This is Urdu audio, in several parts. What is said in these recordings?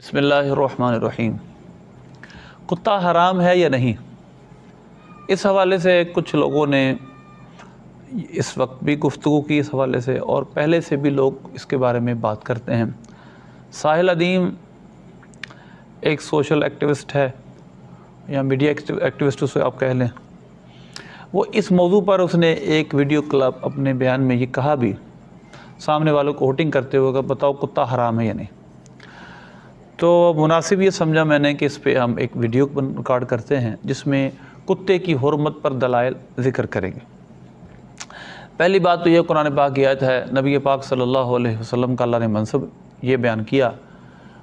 بسم اللہ الرحمن الرحیم۔ کتا حرام ہے یا نہیں، اس حوالے سے کچھ لوگوں نے اس وقت بھی گفتگو کی، اس حوالے سے، اور پہلے سے بھی لوگ اس کے بارے میں بات کرتے ہیں۔ ساحل ادیم ایک سوشل ایکٹیوسٹ ہے یا میڈیا ایکٹیوسٹ اسے آپ کہہ لیں، وہ اس موضوع پر اس نے ایک ویڈیو کلپ اپنے بیان میں یہ کہا بھی، سامنے والوں کو ہوٹنگ کرتے ہوئے کہ بتاؤ کتا حرام ہے یا نہیں۔ تو مناسب یہ سمجھا میں نے کہ اس پہ ہم ایک ویڈیو ریکارڈ کرتے ہیں جس میں کتے کی حرمت پر دلائل ذکر کریں گے۔ پہلی بات تو یہ قرآن پاک کی آیت ہے، نبی پاک صلی اللہ علیہ وسلم کا اللہ نے منصب یہ بیان کیا،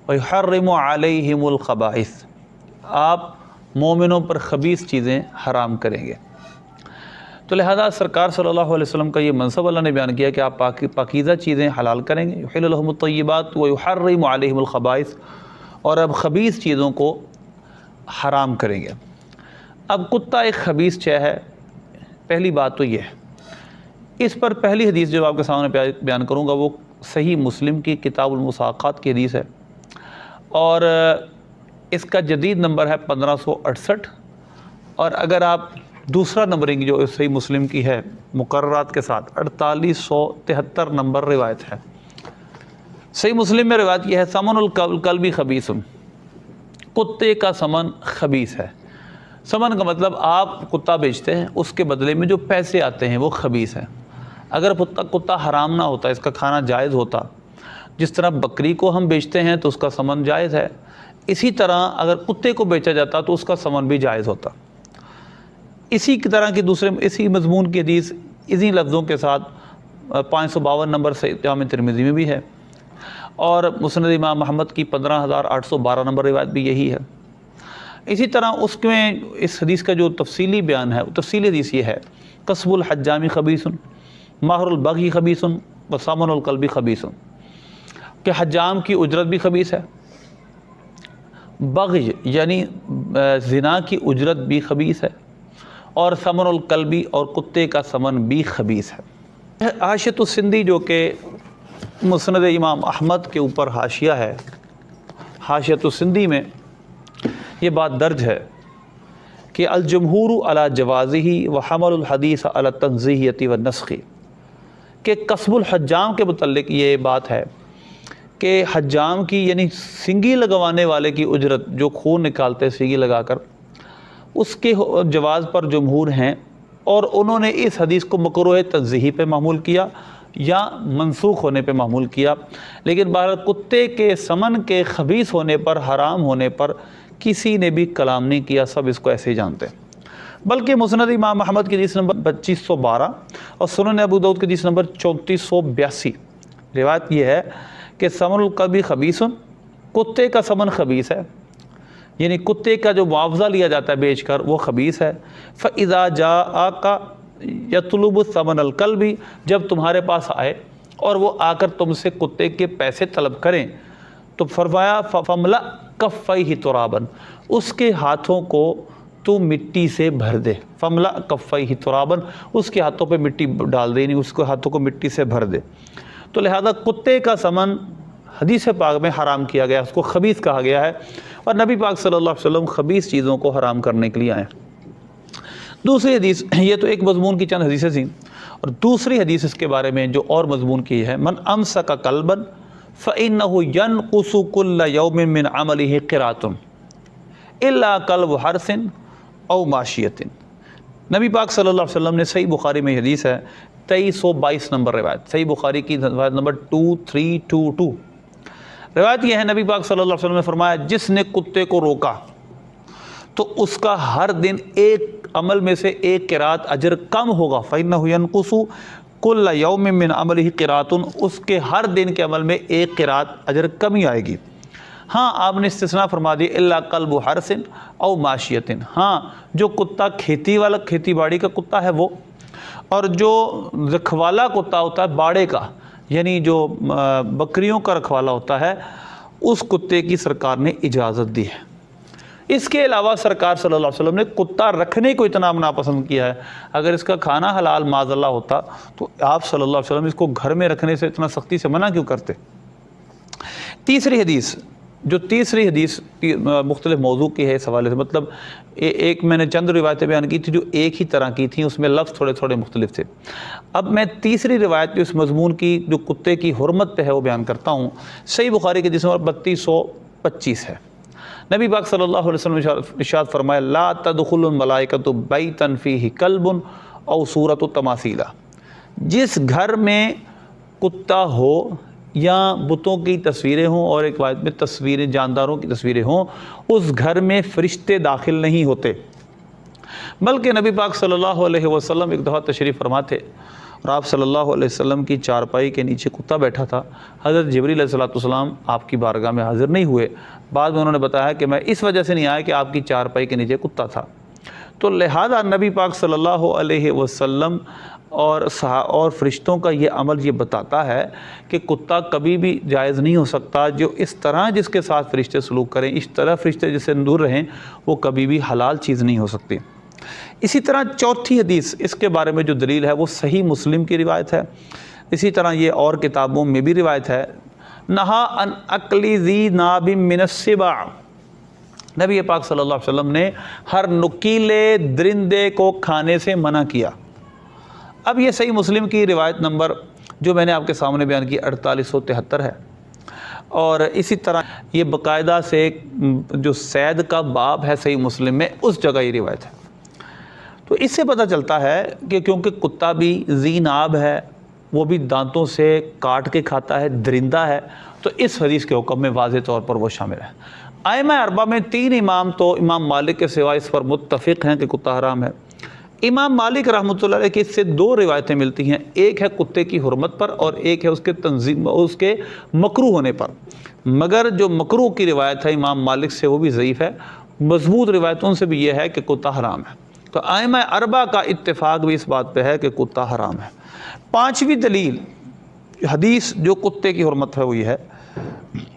وَيُحَرِّمُ عَلَيْهِمُ الْخَبَائِثَ، آپ مومنوں پر خبیث چیزیں حرام کریں گے۔ تو لہذا سرکار صلی اللہ علیہ وسلم کا یہ منصب اللہ نے بیان کیا کہ آپ پاکیزہ چیزیں حلال کریں گے، يُحِلُّ لَهُمُ الطَّيِّبَاتُ وَيُحَرِّمُ عَلَيْهِمُ الْخَبَائِثَ، اور اب خبیث چیزوں کو حرام کریں گے۔ اب کتا ایک خبیث شے ہے، پہلی بات تو یہ ہے۔ اس پر پہلی حدیث جو آپ کے سامنے بیان کروں گا وہ صحیح مسلم کی کتاب المساقات کی حدیث ہے، اور اس کا جدید نمبر ہے 1568، اور اگر آپ دوسرا نمبرنگ جو صحیح مسلم کی ہے مقررات کے ساتھ 4873 نمبر روایت ہے۔ صحیح مسلم میں روایت یہ ہے، سمن الکلب خبیث، کتے کا سمن خبیث ہے۔ سمن کا مطلب آپ کتا بیچتے ہیں، اس کے بدلے میں جو پیسے آتے ہیں وہ خبیث ہیں۔ اگر کتا حرام نہ ہوتا، اس کا کھانا جائز ہوتا، جس طرح بکری کو ہم بیچتے ہیں تو اس کا سمن جائز ہے، اسی طرح اگر کتے کو بیچا جاتا تو اس کا سمن بھی جائز ہوتا۔ اسی طرح کی اسی مضمون کی حدیث اسی لفظوں کے ساتھ 552 نمبر سے جامع ترمذی میں بھی ہے، اور مسند امام محمد کی 15812 نمبر روایت بھی یہی ہے۔ اسی طرح اس میں اس حدیث کا جو تفصیلی بیان ہے، تفصیلی حدیث یہ ہے، کسب الحجام خبیث، مہر البغی خبیث، وثمن الکلب خبیث، کہ حجام کی اجرت بھی خبیث ہے، بغی یعنی زنا کی اجرت بھی خبیث ہے، اور ثمن الکلبی اور کتے کا ثمن بھی خبیث ہے۔ حاشیۃ السندی جو کہ مسند امام احمد کے اوپر حاشیہ ہے، حاشیۃ السندی میں یہ بات درج ہے کہ الجمہور علی جوازہ وحمل الحدیث علی التنزیہۃ والنسخ، کہ کسب الحجام کے متعلق یہ بات ہے کہ حجام کی یعنی سنگی لگوانے والے کی اجرت، جو خون نکالتے سنگی لگا کر، اس کے جواز پر جمہور ہیں، اور انہوں نے اس حدیث کو مکروہ تنزیہی پہ معمول کیا یا منسوخ ہونے پہ معمول کیا، لیکن بہرحال کتے کے سمن کے خبیث ہونے پر، حرام ہونے پر کسی نے بھی کلام نہیں کیا، سب اس کو ایسے ہی جانتے ہیں۔ بلکہ مسند امام محمد کی حدیث نمبر 2512 اور سنن ابو داؤد کی حدیث نمبر 3482 روایت یہ ہے کہ ثمن الکلب خبیث، کتے کا سمن خبیث ہے، یعنی کتے کا جو معاوضہ لیا جاتا ہے بیچ کر وہ خبیث ہے۔ فَإِذَا جَاءَكَ یطلب ثمن الکلب، جب تمہارے پاس آئے اور وہ آ کر تم سے کتے کے پیسے طلب کریں تو فرمایا فَمْلَأْ كَفَّيْهِ تُرَابًا، اس کے ہاتھوں کو تو مٹی سے بھر دے، فَمْلَأْ كَفَّيْهِ تُرَابًا، اس کے ہاتھوں پہ مٹی ڈال دے، یعنی اس کے ہاتھوں کو مٹی سے بھر دے۔ تو لہذا کتے کا سمن حدیث پاک میں حرام کیا گیا، اس کو خبیث کہا گیا ہے، اور نبی پاک صلی اللہ علیہ وسلم خبیث چیزوں کو حرام کرنے کے لیے آئے۔ دوسری حدیث، یہ تو ایک مضمون کی چند حدیثیں تھیں، اور دوسری حدیث اس کے بارے میں جو اور مضمون کی ہے، من امسک کلبا فإنه ينقص كل يوم من عمله قراۃ الا کلب حرث او ماشیۃ۔ نبی پاک صلی اللہ علیہ وسلم نے صحیح بخاری میں حدیث ہے 2322 نمبر روایت، صحیح بخاری کی روایت نمبر 2322، روایت یہ ہے، نبی پاک صلی اللہ علیہ وسلم نے فرمایا جس نے کتے کو روکا تو اس کا ہر دن ایک عمل میں سے ایک قرات اجر کم ہوگا، فإنه ينقص كل يوم من عمله قراۃ، اس کے ہر دن کے عمل میں ایک قرات اجر کمی آئے گی۔ ہاں آپ نے استثناء فرما دی، الا کلب حرث او ماشیۃ، ہاں جو کتا کھیتی والا، کھیتی باڑی کا کتا ہے وہ، اور جو رکھوالا کتا ہوتا ہے باڑے کا، یعنی جو بکریوں کا رکھوالا ہوتا ہے، اس کتے کی سرکار نے اجازت دی ہے۔ اس کے علاوہ سرکار صلی اللہ علیہ وسلم نے کتا رکھنے کو اتنا ناپسند کیا ہے، اگر اس کا کھانا حلال معاذ اللہ ہوتا تو آپ صلی اللہ علیہ وسلم اس کو گھر میں رکھنے سے اتنا سختی سے منع کیوں کرتے۔ تیسری حدیث جو تیسری حدیث مختلف موضوع کی ہے اس حوالے سے، مطلب ایک میں نے چند روایتیں بیان کی تھی جو ایک ہی طرح کی تھیں، اس میں لفظ تھوڑے تھوڑے مختلف تھے۔ اب میں تیسری روایت جو اس مضمون کی جو کتے کی حرمت پہ ہے وہ بیان کرتا ہوں۔ صحیح بخاری کے حدیث نمبر 3225 ہے۔ نبی پاک صلی اللہ علیہ وسلم نے ارشاد فرمایا لا تدخل الملائکۃ بیتا فیہ کلب او صورۃ تماثیل، جس گھر میں کتا ہو یا بتوں کی تصویریں ہوں اور ایک روایت میں تصویریں جانداروں کی تصویریں ہوں، اس گھر میں فرشتے داخل نہیں ہوتے۔ بلکہ نبی پاک صلی اللہ علیہ وسلم ایک دفعہ تشریف فرما تھے اور آپ صلی اللہ علیہ وسلم کی چارپائی کے نیچے کتا بیٹھا تھا۔ حضرت جبریل علیہ السلام آپ کی بارگاہ میں حاضر نہیں ہوئے۔ بعد میں انہوں نے بتایا کہ میں اس وجہ سے نہیں آیا کہ آپ کی چارپائی کے نیچے کتا تھا۔ تو لہذا نبی پاک صلی اللہ علیہ وسلم اور فرشتوں کا یہ عمل یہ بتاتا ہے کہ کتا کبھی بھی جائز نہیں ہو سکتا، جو اس طرح جس کے ساتھ فرشتے سلوک کریں، اس طرح فرشتے جس سے دور رہیں، وہ کبھی بھی حلال چیز نہیں ہو سکتی۔ اسی طرح چوتھی حدیث اس کے بارے میں جو دلیل ہے وہ صحیح مسلم کی روایت ہے۔ اسی طرح یہ اور کتابوں میں بھی روایت ہے، نہا ان اکلی ذی ناب من السبع، نبی پاک صلی اللہ علیہ وسلم نے ہر نکیلے درندے کو کھانے سے منع کیا۔ اب یہ صحیح مسلم کی روایت نمبر جو میں نے آپ کے سامنے بیان کی 4873 ہے، اور اسی طرح یہ باقاعدہ سے جو سید کا باب ہے صحیح مسلم میں، اس جگہ یہ روایت ہے۔ تو اس سے پتہ چلتا ہے کہ کیونکہ کتا بھی ذی ناب ہے، وہ بھی دانتوں سے کاٹ کے کھاتا ہے، درندہ ہے، تو اس حدیث کے حکم میں واضح طور پر وہ شامل ہے۔ ائمہ اربعہ میں 3 امام تو امام مالک کے سوا اس پر متفق ہیں کہ کتا حرام ہے۔ امام مالک رحمۃ اللہ علیہ کی اس سے 2 روایتیں ملتی ہیں، ایک ہے کتے کی حرمت پر اور ایک ہے اس کے مکروہ ہونے پر، مگر جو مکروہ کی روایت ہے امام مالک سے وہ بھی ضعیف ہے۔ مضبوط روایتوں سے بھی یہ ہے کہ کتا حرام ہے۔ تو ائمہ اربعہ کا اتفاق بھی اس بات پہ ہے کہ کتا حرام ہے۔ 5ویں دلیل حدیث جو کتے کی حرمت ہے وہ یہ ہے،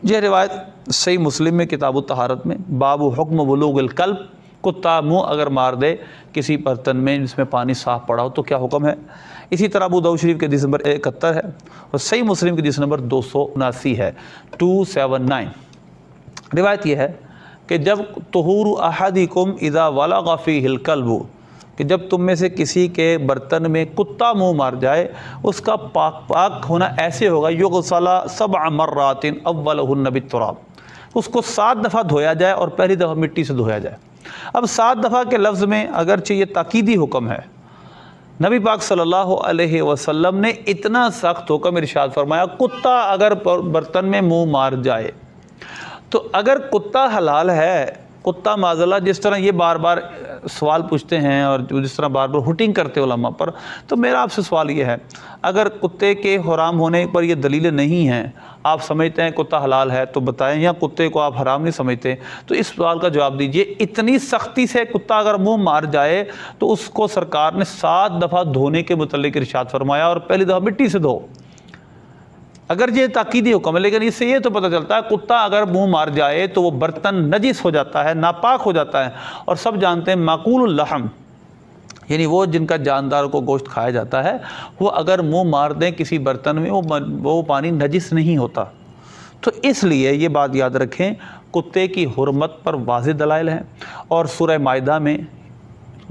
یہ روایت صحیح مسلم میں کتاب الطہارت میں، باب حکم بلوغ الکلب، کتا منہ اگر مار دے کسی برتن میں جس میں پانی صاف پڑا ہو تو کیا حکم ہے۔ اسی طرح ابو داؤد شریف کے حدیث نمبر 71 ہے اور صحیح مسلم کے حدیث نمبر 279 ہے، 279۔ روایت یہ ہے کہ جب طہور احدکم اذا ولغ فیہ الکلب، کہ جب تم میں سے کسی کے برتن میں کتا منہ مار جائے، اس کا پاک ہونا ایسے ہوگا یغسل 7 مرات اولہن بالتراب، اس کو 7 دفعہ دھویا جائے اور پہلی دفعہ مٹی سے دھویا جائے۔ اب 7 دفعہ کے لفظ میں اگرچہ یہ تاکیدی حکم ہے، نبی پاک صلی اللہ علیہ وسلم نے اتنا سخت حکم ارشاد فرمایا کتا اگر برتن میں منہ مار جائے، تو اگر کتا حلال ہے، کتا معاذ جس طرح یہ بار بار سوال پوچھتے ہیں اور جس طرح بار بار ہوٹنگ کرتے علماء پر، تو میرا آپ سے سوال یہ ہے، اگر کتے کے حرام ہونے پر یہ دلیلیں نہیں ہیں، آپ سمجھتے ہیں کتا حلال ہے تو بتائیں، یا کتے کو آپ حرام نہیں سمجھتے تو اس سوال کا جواب دیجئے۔ اتنی سختی سے کتا اگر منہ مار جائے تو اس کو سرکار نے 7 دفعہ دھونے کے متعلق ارشاد فرمایا اور پہلی دفعہ مٹی سے دھو۔ اگر یہ تاکیدی حکم ہے، لیکن اس سے یہ تو پتہ چلتا ہے کتا اگر منہ مار جائے تو وہ برتن نجس ہو جاتا ہے، ناپاک ہو جاتا ہے، اور سب جانتے ہیں معقول اللحم یعنی وہ جن کا جاندار کو گوشت کھایا جاتا ہے، وہ اگر منہ مار دیں کسی برتن میں وہ پانی نجس نہیں ہوتا۔ تو اس لیے یہ بات یاد رکھیں، کتے کی حرمت پر واضح دلائل ہیں، اور سورہ مائدہ میں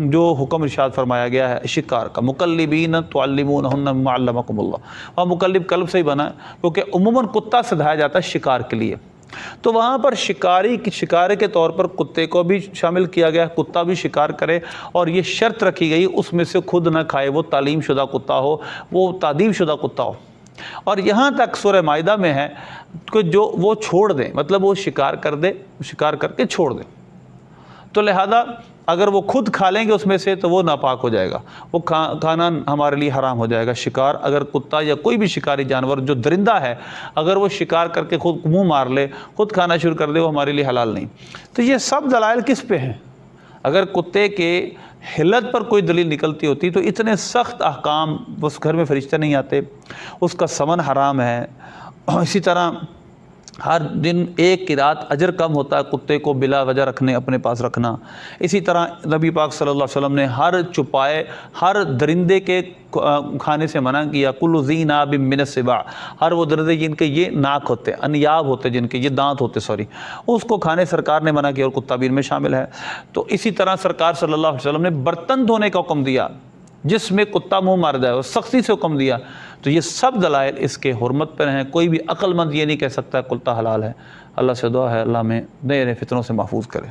جو حکم ارشاد فرمایا گیا ہے شکار کا، مکلبین تعلمونہن مما علمکم اللہ، اور مکلب کلب سے ہی بنا ہے کیونکہ عموماً کتا سدھایا جاتا ہے شکار کے لیے، تو وہاں پر شکارے کے طور پر کتے کو بھی شامل کیا گیا، کتا بھی شکار کرے، اور یہ شرط رکھی گئی اس میں سے خود نہ کھائے، وہ تعلیم شدہ کتا ہو، وہ تعدیب شدہ کتا ہو۔ اور یہاں تک سورہ مائدہ میں ہے کہ جو وہ چھوڑ دیں، مطلب وہ شکار کر دے، شکار کر کے چھوڑ دیں، تو لہذا اگر وہ خود کھا لیں گے اس میں سے تو وہ ناپاک ہو جائے گا، وہ کھانا ہمارے لیے حرام ہو جائے گا۔ شکار اگر کتا یا کوئی بھی شکاری جانور جو درندہ ہے اگر وہ شکار کر کے خود منہ مار لے، خود کھانا شروع کر دے، وہ ہمارے لیے حلال نہیں۔ تو یہ سب دلائل کس پہ ہیں؟ اگر کتے کے حلت پر کوئی دلیل نکلتی ہوتی تو اتنے سخت احکام، اس گھر میں فرشتے نہیں آتے، اس کا سمن حرام ہے، اسی طرح ہر دن ایک قرات اجر کم ہوتا ہے کتے کو بلا وجہ رکھنے اپنے پاس رکھنا۔ اسی طرح نبی پاک صلی اللہ علیہ وسلم نے ہر چھپائے ہر درندے کے کھانے سے منع کیا، کل ذی ناب من السباع، ہر وہ درندے جن کے یہ ناک ہوتے انیاب ہوتے، جن کے یہ دانت ہوتے اس کو کھانے سرکار نے منع کیا، اور کتا بھی ان میں شامل ہے۔ تو اسی طرح سرکار صلی اللہ علیہ وسلم نے برتن دھونے کا حکم دیا جس میں کتا منہ مار جائے، اور سختی سے حکم دیا۔ تو یہ سب دلائل اس کے حرمت پر ہیں، کوئی بھی عقل مند یہ نہیں کہہ سکتا کتا حلال ہے۔ اللہ سے دعا ہے اللہ میں نئے نئے فتنوں سے محفوظ کرے۔